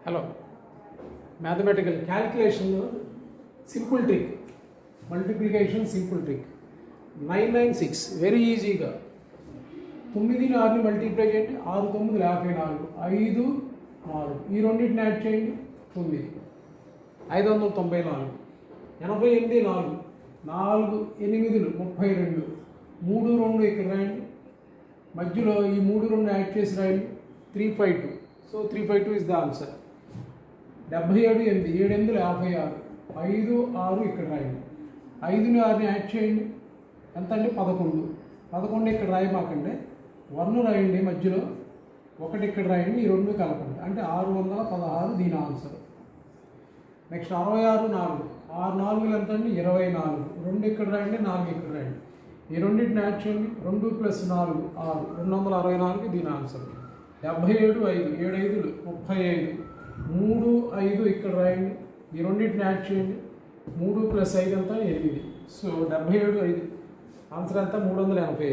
Hello mathematical క్యాల్కులేషన్లో simple trick, multiplication simple trick 996 very ఈజీగా 9ని 6ని మల్టిప్లై చేయండి, 6 9 54, 5 4 ఈ రెండింటిని యాడ్ చేయండి 9 594, 88 4 4 8 32, 3 2 ఇక్కడ రాయండి, మధ్యలో ఈ 3 2 యాడ్ చేసి రాయండి 352. So 352 is the answer. 77 8 7 8 56, 5 6 ఇక్కడ రాయండి, 5ని 6ని యాడ్ చేయండి ఎంత అంటే 11. 11 ఇక్కడ రాయమాకండి, 1 రాయండి, మధ్యలో 1 ఇక్కడ రాయండి, ఈ రెండు కలపండి అంటే 616 దీని ఆన్సర్. నెక్స్ట్ 66 4, 6 4 ఎంత అండి 24, 2 ఇక్కడ రాయండి, 4 ఇక్కడ రాయండి, ఈ రెండింటిని యాడ్ చేయండి, 2 + 4 6, 264 దీని ఆన్సర్. 77 5 7 5 35, 3 5 ఇక్కడ రాయండి, ఈ రెండింటిని యాడ్ చేయండి, 3 + 5 ఎంత 8. సో 77 5 ఆన్సర్ ఎంత 385.